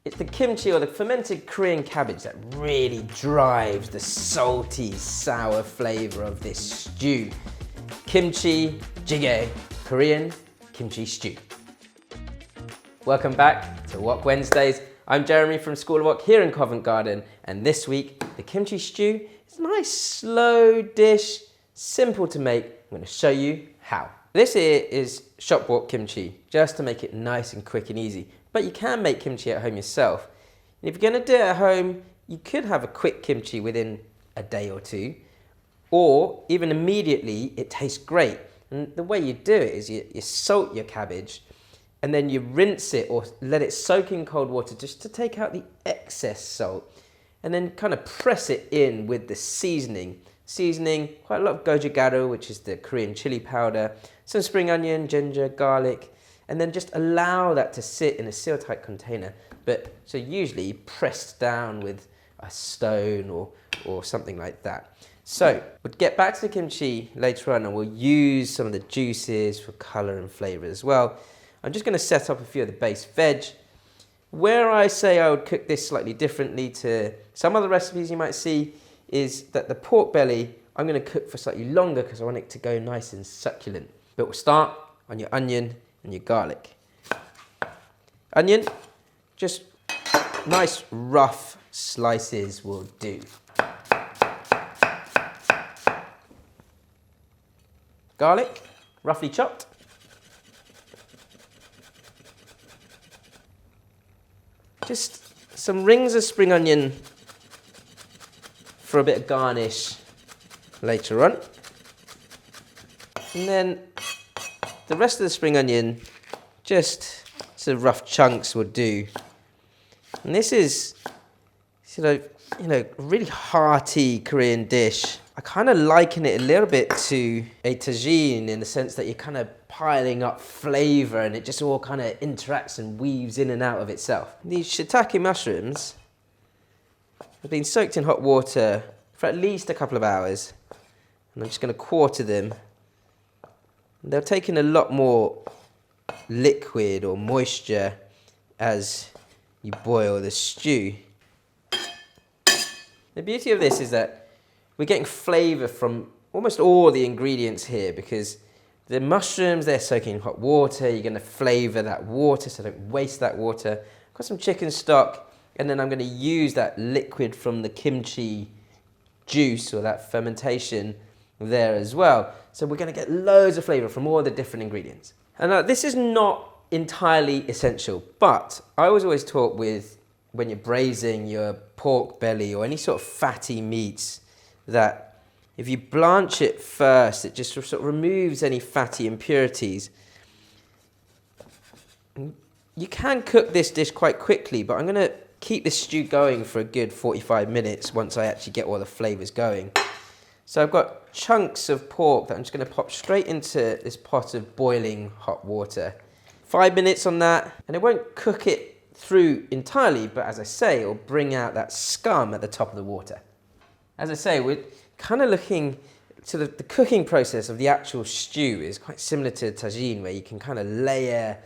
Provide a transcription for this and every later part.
It's the kimchi or the fermented Korean cabbage that really drives the salty, sour flavor of this stew. Kimchi Jjigae, Korean kimchi stew. Welcome back to Wok Wednesdays. I'm Jeremy from School of Wok here in Covent Garden, and this week the kimchi stew is a nice slow dish, simple to make. I'm going to show you how. This here is shop bought kimchi, just to make it nice and quick and easy. But you can make kimchi at home yourself. And if you're going to do it at home, you could have a quick kimchi within a day or two, or even immediately. It tastes great. And the way you do it is you salt your cabbage, and then you rinse it or let it soak in cold water just to take out the excess salt, and then kind of press it in with the seasoning. Quite a lot of gochugaru, which is the Korean chili powder, some spring onion, ginger, garlic, and then just allow that to sit in a seal-tight container. So usually pressed down with a stone or something like that. So we'll get back to the kimchi later on, and we'll use some of the juices for color and flavor as well. I'm just going to set up a few of the base veg. Where I say I would cook this slightly differently to some other recipes you might see is that the pork belly I'm going to cook for slightly longer because I want it to go nice and succulent. But we'll start on your onion and your garlic. Onion, just nice rough slices will do. Garlic, roughly chopped. Just some rings of spring onion for a bit of garnish later on. And then the rest of the spring onion, just sort of rough chunks will do. And this is a really hearty Korean dish. I kind of liken it a little bit to a tagine in the sense that you're kind of piling up flavor and it just all kind of interacts and weaves in and out of itself. These shiitake mushrooms have been soaked in hot water for at least a couple of hours. And I'm just going to quarter them. They're taking a lot more liquid or moisture as you boil the stew. The beauty of this is that we're getting flavor from almost all the ingredients here, because the mushrooms, they're soaking in hot water. You're going to flavor that water, so don't waste that water. I've got some chicken stock, and then I'm going to use that liquid from the kimchi juice or that fermentation there as well. So we're going to get loads of flavor from all the different ingredients. And this is not entirely essential, but I was always taught with when you're braising your pork belly or any sort of fatty meats that if you blanch it first, it just sort of removes any fatty impurities. You can cook this dish quite quickly, but I'm going to keep this stew going for a good 45 minutes once I actually get all the flavors going. So I've got chunks of pork that I'm just going to pop straight into this pot of boiling hot water. 5 minutes on that, and it won't cook it through entirely, but as I say, it'll bring out that scum at the top of the water. As I say, we're kind of looking to the cooking process of the actual stew is quite similar to tagine, where you can kind of layer,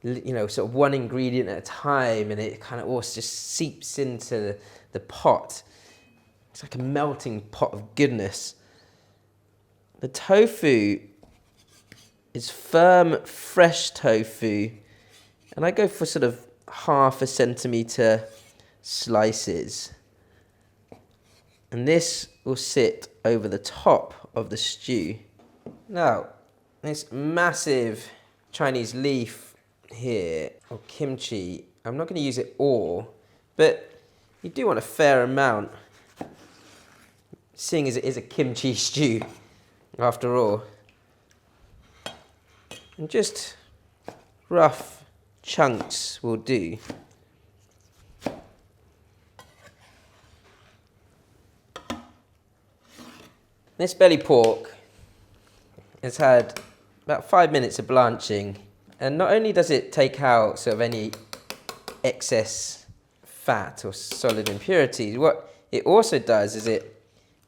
sort of one ingredient at a time, and it kind of all just seeps into the pot. It's like a melting pot of goodness. The tofu is firm, fresh tofu, and I go for sort of 1/2 centimeter slices. And this will sit over the top of the stew. Now, this massive Chinese leaf here, or kimchi, I'm not going to use it all, but you do want a fair amount, seeing as it is a kimchi stew, after all. And just rough chunks will do. This belly pork has had about 5 minutes of blanching, and not only does it take out sort of any excess fat or solid impurities, what it also does is it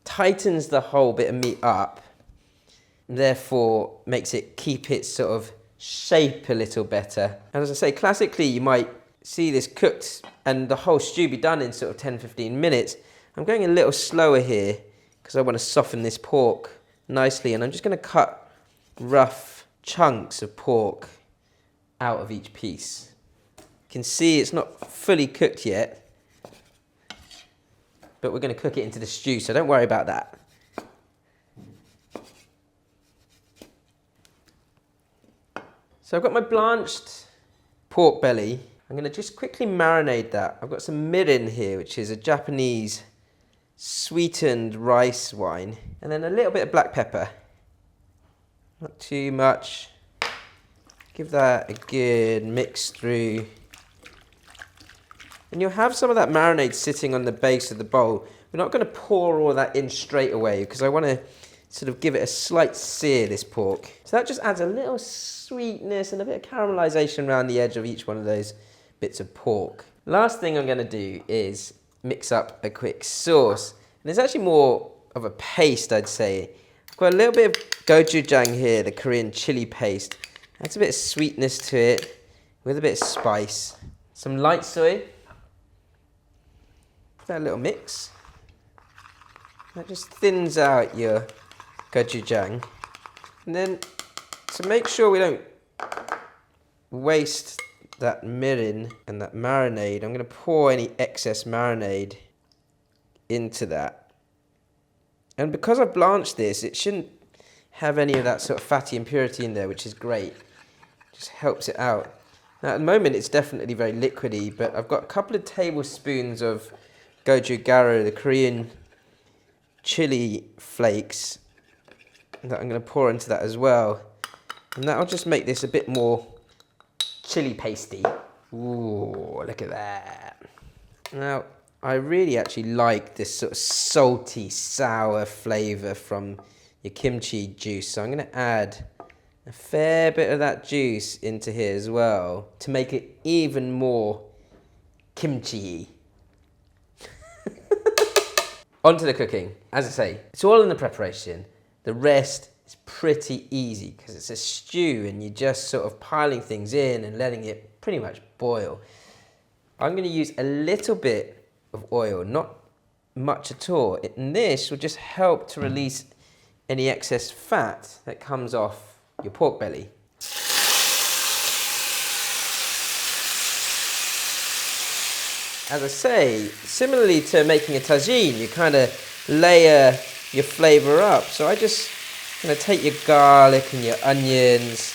tightens the whole bit of meat up, therefore makes it keep its sort of shape a little better. And as I say, classically you might see this cooked and the whole stew be done in sort of 10-15 minutes, I'm going a little slower here because I want to soften this pork nicely, and I'm just going to cut rough chunks of pork out of each piece. You can see it's not fully cooked yet, but we're going to cook it into the stew, so don't worry about that. So I've got my blanched pork belly. I'm going to just quickly marinate that. I've got some mirin here, which is a Japanese sweetened rice wine, and then a little bit of black pepper. Not too much. Give that a good mix through. And you'll have some of that marinade sitting on the base of the bowl. We're not going to pour all that in straight away because I want to sort of give it a slight sear, this pork. So that just adds a little sweetness and a bit of caramelization around the edge of each one of those bits of pork. Last thing I'm going to do is mix up a quick sauce. And it's actually more of a paste, I'd say. I've got a little bit of gochujang here, the Korean chili paste. Adds a bit of sweetness to it with a bit of spice. Some light soy. That little mix. That just thins out your gochujang. And then to make sure we don't waste that mirin and that marinade, I'm going to pour any excess marinade into that. And because I've blanched this, it shouldn't have any of that sort of fatty impurity in there, which is great. Just helps it out. Now at the moment it's definitely very liquidy, but I've got a couple of tablespoons of gochugaru, the Korean chili flakes, that I'm going to pour into that as well. And that'll just make this a bit more chili pasty. Ooh, look at that. Now, I really actually like this sort of salty, sour flavour from your kimchi juice. So I'm going to add a fair bit of that juice into here as well to make it even more kimchi-y. On to the cooking. As I say, it's all in the preparation. The rest is pretty easy because it's a stew and you're just sort of piling things in and letting it pretty much boil. I'm going to use a little bit of oil, not much at all. And this will just help to release any excess fat that comes off your pork belly. As I say, similarly to making a tagine, you kind of layer your flavour up. So I just going to take your garlic and your onions,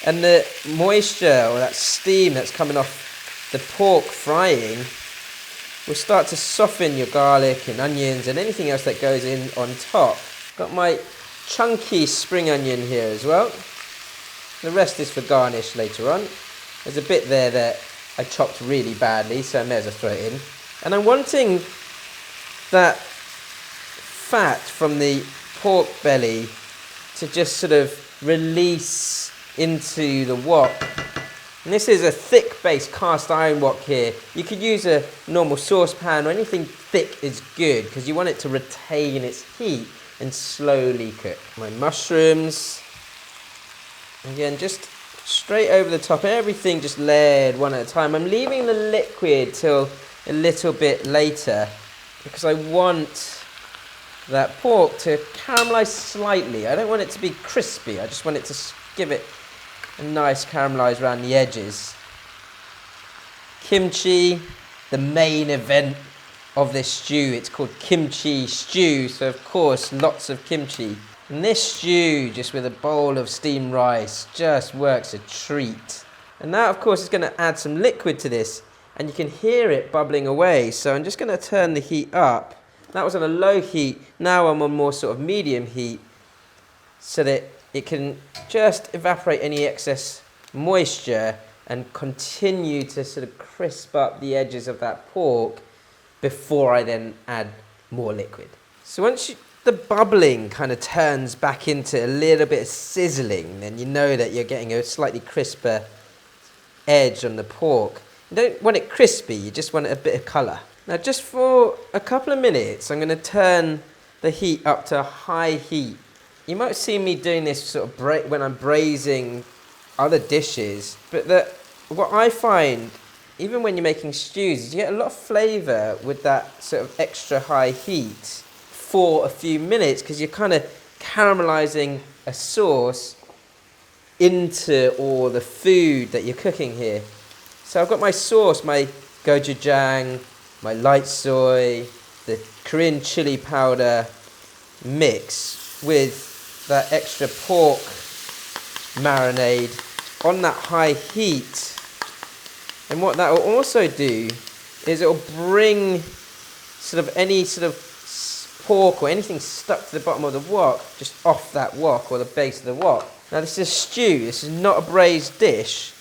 and the moisture or that steam that's coming off the pork frying will start to soften your garlic and onions and anything else that goes in on top. Got my chunky spring onion here as well. The rest is for garnish later on. There's a bit there that I chopped really badly, so I may as well throw it in. And I'm wanting that fat from the pork belly to just sort of release into the wok. And this is a thick base cast iron wok here. You could use a normal saucepan or anything thick is good because you want it to retain its heat and slowly cook. My mushrooms, again, just straight over the top, everything just layered one at a time. I'm leaving the liquid till a little bit later because I want that pork to caramelize slightly. I don't want it to be crispy. I just want it to give it a nice caramelize around the edges. Kimchi, the main event of this stew. It's called kimchi stew, so of course lots of kimchi. And this stew, just with a bowl of steamed rice, just works a treat. And that, of course, is going to add some liquid to this, and you can hear it bubbling away. So I'm just going to turn the heat up. That was on a low heat. Now I'm on more sort of medium heat, so that it can just evaporate any excess moisture and continue to sort of crisp up the edges of that pork before I then add more liquid. So once the bubbling kind of turns back into a little bit of sizzling, then you know that you're getting a slightly crisper edge on the pork. You don't want it crispy, you just want a bit of colour. Now just for a couple of minutes, I'm going to turn the heat up to a high heat. You might see me doing this sort of when I'm braising other dishes, but what I find even when you're making stews, is you get a lot of flavour with that sort of extra high heat for a few minutes, because you're kind of caramelising a sauce into all the food that you're cooking here. So I've got my sauce, my gochujang, my light soy, the Korean chili powder mix with that extra pork marinade on that high heat. And what that will also do is it will bring sort of any sort of pork or anything stuck to the bottom of the wok just off that wok or the base of the wok. Now this is a stew, this is not a braised dish.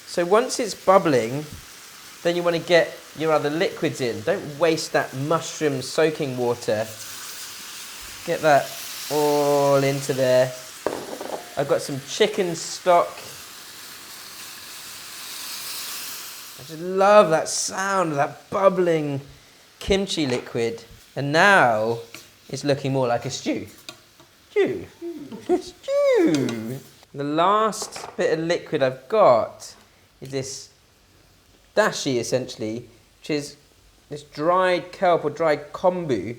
So once it's bubbling, then you want to get your other liquids in. Don't waste that mushroom soaking water. Get that all into there. I've got some chicken stock. I just love that sound of that bubbling kimchi liquid. And now it's looking more like a stew. Stew. Stew. The last bit of liquid I've got is this dashi, essentially, which is this dried kelp or dried kombu,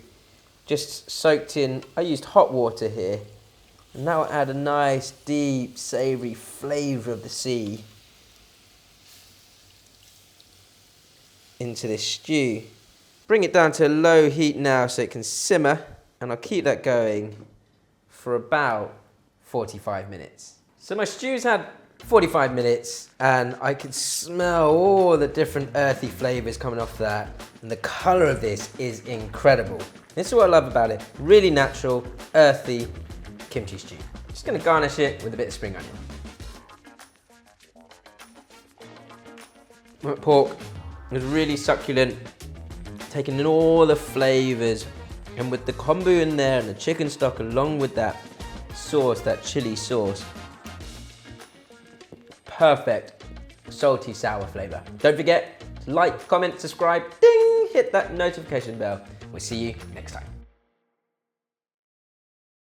just soaked in. I used hot water here, and that will add a nice, deep, savoury flavour of the sea into this stew. Bring it down to a low heat now so it can simmer, and I'll keep that going for about 45 minutes. So my stew's had 45 minutes, and I can smell all the different earthy flavours coming off that, and the colour of this is incredible. This is what I love about it. Really natural, earthy kimchi stew. Just going to garnish it with a bit of spring onion. Pork is really succulent, taking in all the flavours, and with the kombu in there and the chicken stock along with that sauce, that chili sauce, perfect salty sour flavour. Don't forget to like, comment, subscribe, ding, hit that notification bell. We'll see you next time.